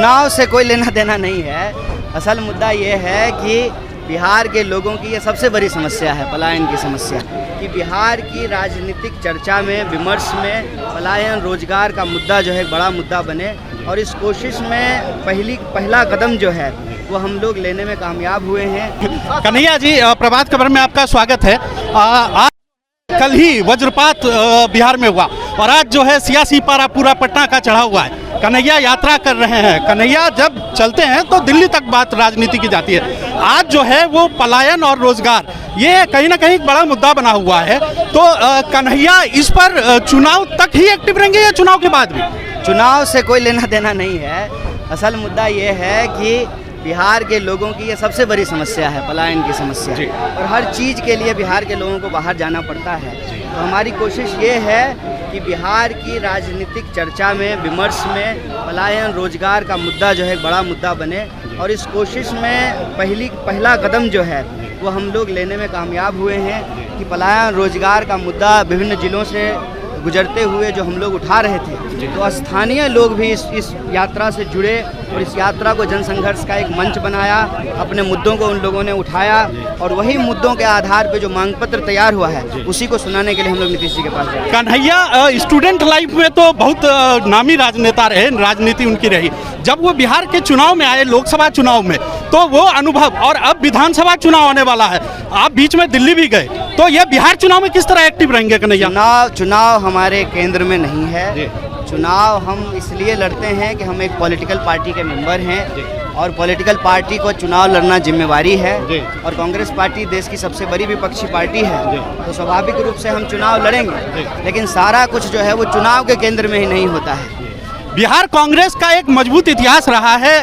चुनाव से कोई लेना देना नहीं है। असल मुद्दा ये है कि बिहार के लोगों की ये सबसे बड़ी समस्या है, पलायन की समस्या, कि बिहार की राजनीतिक चर्चा में, विमर्श में पलायन, रोजगार का मुद्दा जो है एक बड़ा मुद्दा बने, और इस कोशिश में पहला कदम जो है वो हम लोग लेने में कामयाब हुए हैं। कन्हैया जी, प्रभात खबर में आपका स्वागत है। आज कल ही वज्रपात बिहार में हुआ और आज जो है सियासी पारा पूरा पटना का चढ़ा हुआ है। कन्हैया यात्रा कर रहे हैं। कन्हैया जब चलते हैं तो दिल्ली तक बात राजनीति की जाती है। आज जो है वो पलायन और रोजगार, ये कहीं ना कहीं बड़ा मुद्दा बना हुआ है। तो कन्हैया इस पर चुनाव तक ही एक्टिव रहेंगे या चुनाव के बाद भी? चुनाव से कोई लेना देना नहीं है। असल मुद्दा ये है कि बिहार के लोगों की ये सबसे बड़ी समस्या है, पलायन की समस्या, और हर चीज़ के लिए बिहार के लोगों को बाहर जाना पड़ता है। तो हमारी कोशिश ये है कि बिहार की राजनीतिक चर्चा में, विमर्श में पलायन, रोजगार का मुद्दा जो है एक बड़ा मुद्दा बने, और इस कोशिश में पहला कदम जो है वो हम लोग लेने में कामयाब हुए हैं कि पलायन, रोजगार का मुद्दा विभिन्न ज़िलों से गुजरते हुए जो हम लोग उठा रहे थे, तो स्थानीय लोग भी इस यात्रा से जुड़े और इस यात्रा को जनसंघर्ष का एक मंच बनाया, अपने मुद्दों को उन लोगों ने उठाया, और वही मुद्दों के आधार पे जो मांग पत्र तैयार हुआ है उसी को सुनाने के लिए हम लोग नीतीश जी के पास गए। कन्हैया स्टूडेंट लाइफ में तो बहुत नामी राजनेता रहे, राजनीति उनकी रही। जब वो बिहार के चुनाव में आए, लोकसभा चुनाव में, तो वो अनुभव, और अब विधानसभा चुनाव आने वाला है, आप बीच में दिल्ली भी गए, तो ये बिहार चुनाव में किस तरह एक्टिव रहेंगे कन्हैया? चुनाव हमारे केंद्र में नहीं है। चुनाव हम इसलिए लड़ते हैं कि हम एक पॉलिटिकल पार्टी के मेंबर हैं, और पॉलिटिकल पार्टी को चुनाव लड़ना जिम्मेवारी है, और कांग्रेस पार्टी देश की सबसे बड़ी विपक्षी पार्टी है, तो स्वाभाविक रूप से हम चुनाव लड़ेंगे। लेकिन सारा कुछ जो है वो चुनाव के केंद्र में ही नहीं होता है। बिहार कांग्रेस का एक मजबूत इतिहास रहा है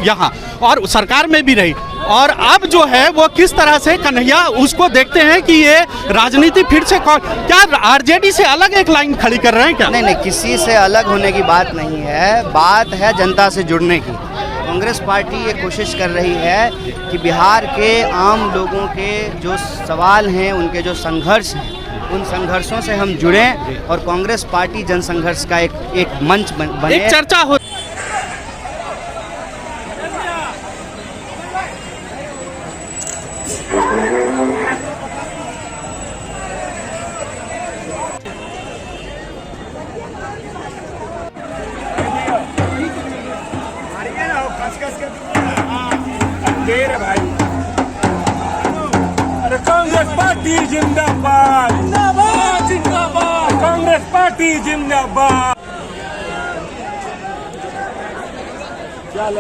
यहाँ, और सरकार में भी रही, और अब जो है वो किस तरह से कन्हैया उसको देखते हैं कि ये राजनीति फिर से क्या आरजेडी से अलग एक लाइन खड़ी कर रहे हैं क्या? नहीं, किसी से अलग होने की बात नहीं है, बात है जनता से जुड़ने की। कांग्रेस पार्टी ये कोशिश कर रही है कि बिहार के आम लोगों के जो सवाल हैं, उनके जो संघर्ष हैं, उन संघर्षों से हम जुड़ें, और कांग्रेस पार्टी जनसंघर्ष का एक मंच बने, एक चर्चा हो। कांग्रेस पार्टी जिंदाबाद, जिंदाबाद, जिंदाबाद, कांग्रेस पार्टी जिंदाबाद। चल